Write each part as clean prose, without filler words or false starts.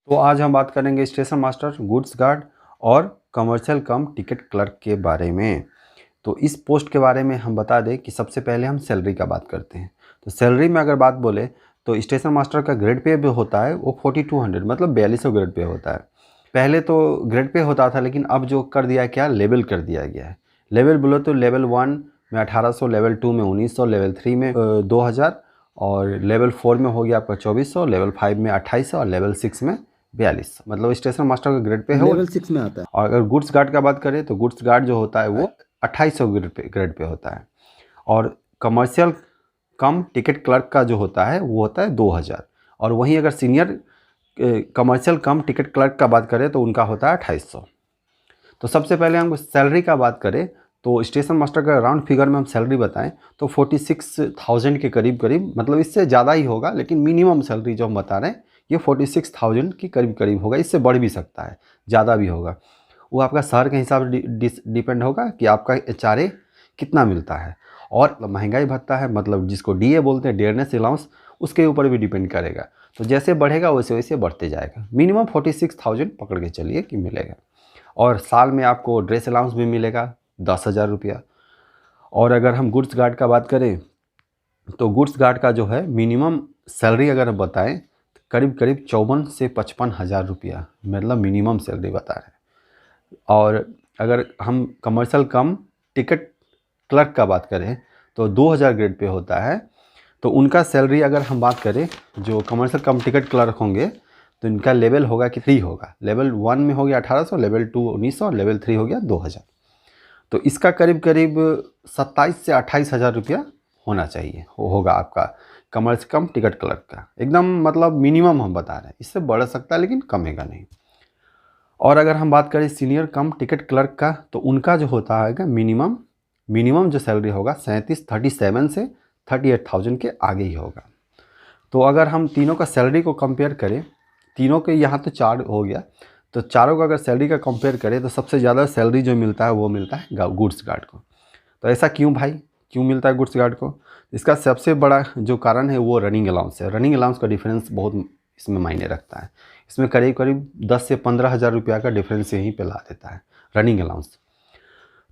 तो आज हम बात करेंगे स्टेशन मास्टर, गुड्स गार्ड और कमर्शियल कम टिकट क्लर्क के बारे में। तो इस पोस्ट के बारे में हम बता दें कि सबसे पहले हम सैलरी का बात करते हैं। तो सैलरी में अगर बात बोले तो स्टेशन मास्टर का ग्रेड पे भी होता है वो 4200 मतलब 4200 ग्रेड पे होता है। पहले तो ग्रेड पे होता था, लेकिन अब जो कर दिया क्या, लेवल कर दिया गया है। लेवल बोलो तो लेवल 1 में 1800, लेवल 2 में 1900, लेवल 3 में 2000 और लेवल 4 में हो गया आपका 2400, लेवल 5 में 2800 और लेवल 6 में 4200। मतलब स्टेशन मास्टर का ग्रेड पे है लेवल 6 में आता है। और अगर गुड्स गार्ड का बात करें तो गुड्स गार्ड जो होता है वो 2800 ग्रेड पे होता है। और कमर्शियल कम टिकट क्लर्क का जो होता है वो होता है 2000। और वहीं अगर सीनियर कमर्शियल कम टिकट क्लर्क का बात करें तो उनका होता है 2800। तो सबसे पहले हम सैलरी का बात करें तो स्टेशन मास्टर का राउंड फिगर में हम सैलरी बताएं तो 46,000 के करीब करीब, मतलब इससे ज़्यादा ही होगा, लेकिन मिनिमम सैलरी जो हम बता रहे हैं ये 46,000 की करीब करीब होगा। इससे बढ़ भी सकता है, ज़्यादा भी होगा। वो आपका शहर के हिसाब से डिपेंड होगा कि आपका HRA कितना मिलता है। और महंगाई भत्ता है, मतलब जिसको DA बोलते हैं, डियरनेस अलाउंस, उसके ऊपर भी डिपेंड करेगा। तो जैसे बढ़ेगा वैसे वैसे बढ़ते जाएगा। मिनिमम 46,000 पकड़ के चलिए कि मिलेगा। और साल में आपको ड्रेस अलाउंस भी मिलेगा 10,000 रुपया। और अगर हम गुड्स गार्ड का बात करें तो गुड्स गार्ड का जो है मिनिमम सैलरी अगर हम बताएं तो करीब करीब 54 से 55,000 रुपया, मतलब मिनिमम सैलरी बता रहे हैं। और अगर हम कमर्शियल कम टिकट क्लर्क का बात करें तो 2000 ग्रेड पे होता है। तो उनका सैलरी अगर हम बात करें, जो कमर्शियल कम टिकट क्लर्क होंगे तो इनका लेवल होगा कि 3 होगा। लेवल 1 में हो गया 1800, लेवल 2 1900 और लेवल 3 हो गया 2000। तो इसका करीब करीब 27 से 28,000 रुपया होना चाहिए, होगा आपका कमर्शियल कम टिकट क्लर्क का। एकदम मतलब मिनिमम हम बता रहे हैं, इससे बढ़ सकता है लेकिन कमेगा नहीं। और अगर हम बात करें सीनियर कम टिकट क्लर्क का तो उनका जो होता है मिनिमम जो सैलरी होगा 37 से 38,000 के आगे ही होगा। तो अगर हम तीनों का सैलरी को कंपेयर करें, तीनों के यहाँ तो 4 हो गया, तो चारों का अगर सैलरी का कंपेयर करें तो सबसे ज़्यादा सैलरी जो मिलता है वो मिलता है गुड्स गार्ड को। तो ऐसा क्यों भाई, क्यों मिलता है गुड्स गार्ड को? इसका सबसे बड़ा जो कारण है वो रनिंग अलाउंस है। रनिंग अलाउंस का डिफरेंस बहुत इसमें मायने रखता है। इसमें करीब करीब 10 से 15,000 रुपया का डिफरेंस यहीं पे ला देता है रनिंग अलाउंस।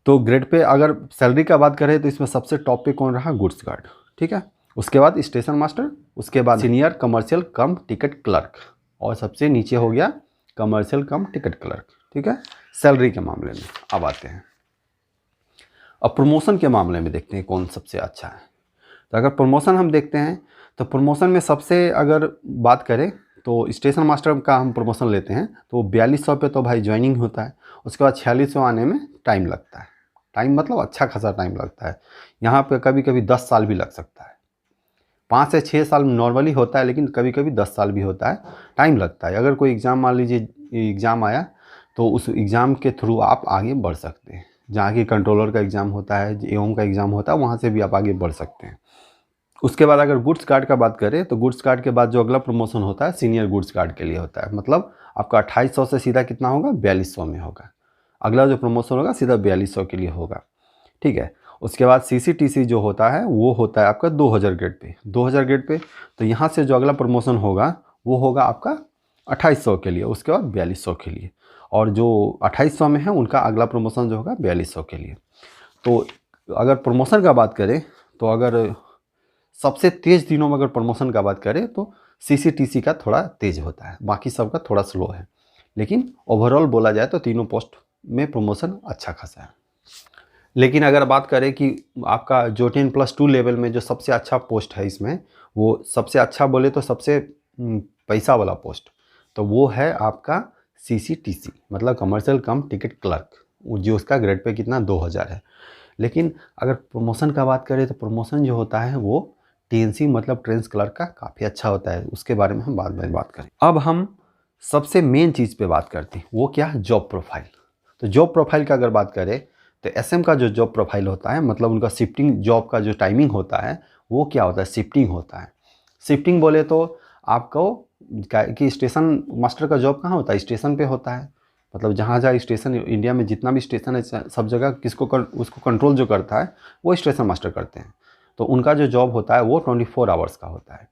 तो ग्रेड पे अगर सैलरी का बात करें तो इसमें सबसे टॉप पे कौन रहा? गुड्स गार्ड, ठीक है। उसके बाद स्टेशन मास्टर, उसके बाद सीनियर कमर्शियल कम टिकट क्लर्क और सबसे नीचे हो गया कमर्शियल कम टिकट क्लर्क, ठीक है। सैलरी के मामले में अब आते हैं। अब प्रमोशन के मामले में देखते हैं कौन सबसे अच्छा है। तो अगर प्रमोशन हम देखते हैं तो प्रमोशन में सबसे अगर बात करें तो स्टेशन मास्टर का हम प्रमोशन लेते हैं तो 4200 पे तो भाई ज्वाइनिंग होता है। उसके बाद 4600 आने में टाइम लगता है। टाइम मतलब अच्छा खासा टाइम लगता है। यहाँ पे कभी कभी 10 साल भी लग सकता है। 5 से 6 साल नॉर्मली होता है, लेकिन कभी कभी 10 साल भी होता है। टाइम लगता है। अगर कोई एग्ज़ाम, मान लीजिए एग्ज़ाम आया तो उस एग्ज़ाम के थ्रू आप आगे बढ़ सकते हैं। जहाँ की कंट्रोलर का एग्ज़ाम होता है, एओम का एग्ज़ाम होता है, वहाँ से भी आप आगे बढ़ सकते हैं। उसके बाद अगर गुड्स गार्ड का बात करें तो गुड्स गार्ड के बाद जो अगला प्रमोशन होता है सीनियर गुड्स गार्ड के लिए होता है। मतलब आपका 2800 से सीधा कितना होगा? 4200 में होगा। अगला जो प्रमोशन होगा सीधा 4200 के लिए होगा, ठीक है। उसके बाद CCTC जो होता है वो होता है आपका 2000 ग्रेड पे। 2000 ग्रेड पे तो यहाँ से जो अगला प्रमोशन होगा वो होगा आपका 2800 के लिए, उसके बाद 4200 के लिए। और जो 2800 में है उनका अगला प्रमोशन जो होगा 4200 के लिए। तो अगर प्रमोशन का बात करें तो अगर सबसे तेज़ दिनों में अगर प्रमोशन का बात करें तो CCTC का थोड़ा तेज़ होता है, बाकी सबका थोड़ा स्लो है। लेकिन ओवरऑल बोला जाए तो तीनों पोस्ट में प्रमोशन अच्छा खासा है। लेकिन अगर बात करें कि आपका जो 10+2 लेवल में जो सबसे अच्छा पोस्ट है इसमें, वो सबसे अच्छा बोले तो सबसे पैसा वाला पोस्ट तो वो है आपका CCTC, मतलब कमर्शियल कम टिकट क्लर्क, जो उसका ग्रेड पे कितना 2000 है। लेकिन अगर प्रमोशन का बात करें तो प्रमोशन जो होता है वो TNC मतलब ट्रेंस क्लर्क का काफ़ी अच्छा होता है। उसके बारे में हम बाद में बात करें। अब हम सबसे मेन चीज़ पे बात करते हैं, वो क्या है? Job profile. तो जॉब प्रोफाइल का अगर बात करें तो SM का जो जॉब प्रोफाइल होता है, मतलब उनका शिफ्टिंग जॉब का जो टाइमिंग होता है वो क्या होता है? शिफ्टिंग होता है। शिफ्टिंग बोले तो आपको कि स्टेशन मास्टर का जॉब कहाँ होता है? स्टेशन पे होता है। मतलब जहाँ जहाँ स्टेशन, इंडिया में जितना भी स्टेशन है सब जगह उसको कंट्रोल जो करता है वो स्टेशन मास्टर करते हैं। तो उनका जो जॉब होता है वो 24 आवर्स का होता है।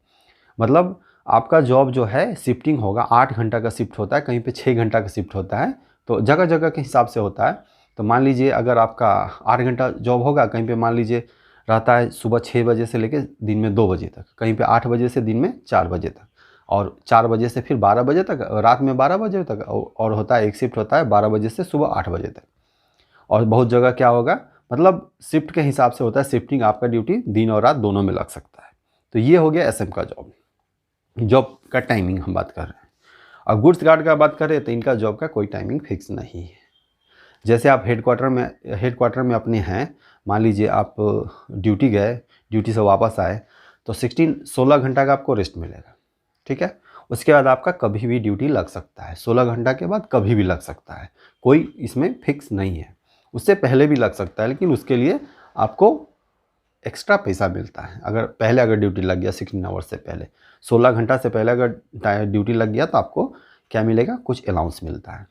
मतलब आपका जॉब जो है शिफ्टिंग होगा, 8 घंटा का शिफ्ट होता है, कहीं पे 6 घंटा का शिफ्ट होता है, तो जगह जगह के हिसाब से होता है। तो मान लीजिए अगर आपका 8 घंटा जॉब होगा, कहीं पे मान लीजिए रहता है सुबह 6 बजे से लेकर दिन में 2 बजे तक, कहीं पे 8 बजे से दिन में 4 बजे तक, और 4 बजे से फिर 12 बजे तक, रात में 12 बजे तक, और होता है एक शिफ्ट होता है 12 बजे से सुबह 8 बजे तक। और बहुत जगह क्या होगा, मतलब शिफ्ट के हिसाब से होता है, शिफ्टिंग आपका ड्यूटी दिन और रात दोनों में लग सकता है। तो ये हो गया एसएम का जॉब का टाइमिंग हम बात कर रहे हैं। और गुड्स गार्ड का बात करें तो इनका जॉब का कोई टाइमिंग फिक्स नहीं है। जैसे आप हेडक्वार्टर में अपने हैं, मान लीजिए आप ड्यूटी गए, ड्यूटी से वापस आए, तो 16 घंटा का आपको रेस्ट मिलेगा, ठीक है। उसके बाद आपका कभी भी ड्यूटी लग सकता है, 16 घंटा के बाद कभी भी लग सकता है, कोई इसमें फिक्स नहीं है। उससे पहले भी लग सकता है, लेकिन उसके लिए आपको एक्स्ट्रा पैसा मिलता है। अगर ड्यूटी लग गया 16 आवर्स से पहले, 16 घंटा से पहले अगर ड्यूटी लग गया तो आपको क्या मिलेगा, कुछ अलाउंस मिलता है।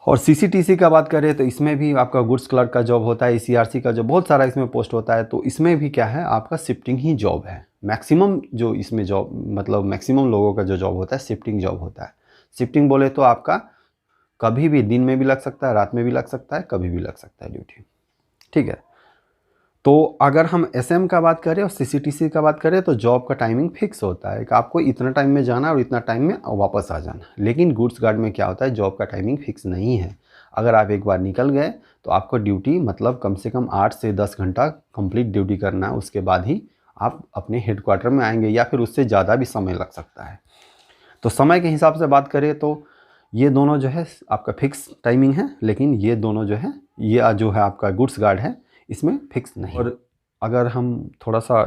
और सीसीटीसी का बात करें तो इसमें भी आपका गुड्स क्लर्क का जॉब होता है, ईसीआरसी का जॉब, बहुत सारा इसमें पोस्ट होता है। तो इसमें भी क्या है, आपका शिफ्टिंग ही जॉब है। मैक्सिमम जो इसमें जॉब, मतलब मैक्सिमम लोगों का जो जॉब होता है शिफ्टिंग जॉब होता है। शिफ्टिंग बोले तो आपका कभी भी दिन में भी लग सकता है, रात में भी लग सकता है, कभी भी लग सकता है ड्यूटी, ठीक है। तो अगर हम एसएम का बात करें और सीसीटीसी का बात करें तो जॉब का टाइमिंग फिक्स होता है कि आपको इतना टाइम में जाना और इतना टाइम में वापस आ जाना। लेकिन गुड्स गार्ड में क्या होता है, जॉब का टाइमिंग फिक्स नहीं है। अगर आप एक बार निकल गए तो आपको ड्यूटी मतलब कम से कम 8 से 10 घंटा कंप्लीट ड्यूटी करना है, उसके बाद ही आप अपने हेडक्वार्टर में आएंगे, या फिर उससे ज़्यादा भी समय लग सकता है। तो समय के हिसाब से बात करें तो ये दोनों जो है आपका फिक्स टाइमिंग है, लेकिन ये दोनों जो है, ये जो है आपका गुड्स गार्ड है, इसमें फिक्स नहीं। और अगर हम थोड़ा सा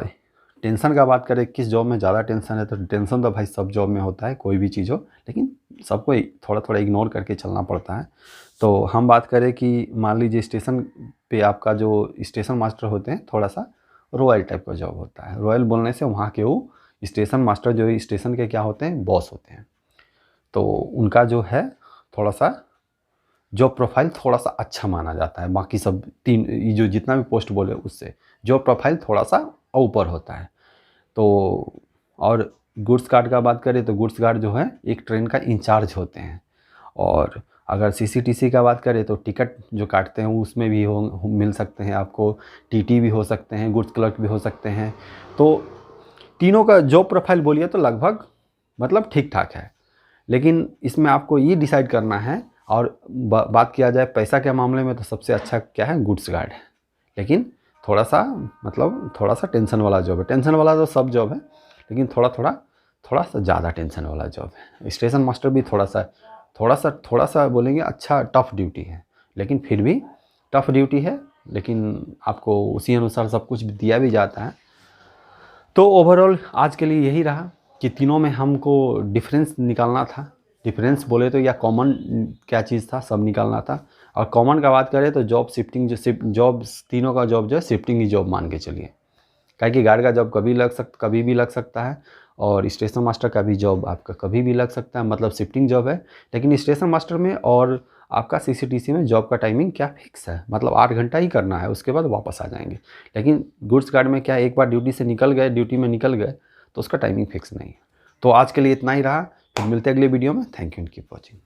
टेंशन का बात करें, किस जॉब में ज़्यादा टेंशन है, तो टेंशन तो भाई सब जॉब में होता है, कोई भी चीज़ हो, लेकिन सबको थोड़ा थोड़ा इग्नोर करके चलना पड़ता है। तो हम बात करें कि मान लीजिए स्टेशन पे आपका जो स्टेशन मास्टर होते हैं, थोड़ा सा रॉयल टाइप का जॉब होता है। रॉयल बोलने से वहाँ के वो स्टेशन मास्टर जो स्टेशन के क्या होते हैं, बॉस होते हैं। तो उनका जो है थोड़ा सा जॉब प्रोफाइल थोड़ा सा अच्छा माना जाता है, बाकी सब तीन जो जितना भी पोस्ट बोले उससे जॉब प्रोफाइल थोड़ा सा ऊपर होता है। तो और गुड्स गार्ड का बात करें तो गुड्स गार्ड जो है एक ट्रेन का इंचार्ज होते हैं। और अगर सीसीटीसी का बात करें तो टिकट जो काटते हैं उसमें भी मिल सकते हैं आपको, टीटी भी हो सकते हैं, गुड्स क्लर्क भी हो सकते हैं। तो तीनों का जॉब प्रोफाइल बोलिए तो लगभग मतलब ठीक ठाक है। लेकिन इसमें आपको ये डिसाइड करना है, और बात किया जाए पैसा के मामले में तो सबसे अच्छा क्या है, गुड्स गार्ड है। लेकिन थोड़ा सा टेंशन वाला जॉब है। टेंशन वाला तो सब जॉब है, लेकिन थोड़ा सा ज़्यादा टेंशन वाला जॉब है। स्टेशन मास्टर भी थोड़ा सा बोलेंगे अच्छा टफ़ ड्यूटी है, लेकिन फिर भी टफ़ ड्यूटी है, लेकिन आपको उसी अनुसार सब कुछ दिया भी जाता है। तो ओवरऑल आज के लिए यही रहा कि तीनों में हमको डिफरेंस निकालना था। डिफरेंस बोले तो या कॉमन क्या चीज़ था, सब निकालना था। और कॉमन का बात करें तो जॉब शिफ्टिंग, जॉब तीनों का जॉब जो है शिफ्टिंग ही जॉब मान के चलिए। काहे कि गार्ड का जॉब कभी भी लग सकता है, और स्टेशन मास्टर का भी जॉब आपका कभी भी लग सकता है, मतलब शिफ्टिंग जॉब है। लेकिन स्टेशन मास्टर में और आपका सीसीटीसी में जॉब का टाइमिंग क्या फिक्स है, मतलब 8 घंटा ही करना है, उसके बाद वापस आ जाएंगे। लेकिन गुड्स गार्ड में क्या, एक बार ड्यूटी में निकल गए तो उसका टाइमिंग फिक्स नहीं है। तो आज के लिए इतना ही रहा, फिर मिलते हैं अगले वीडियो में। Thank you and keep watching.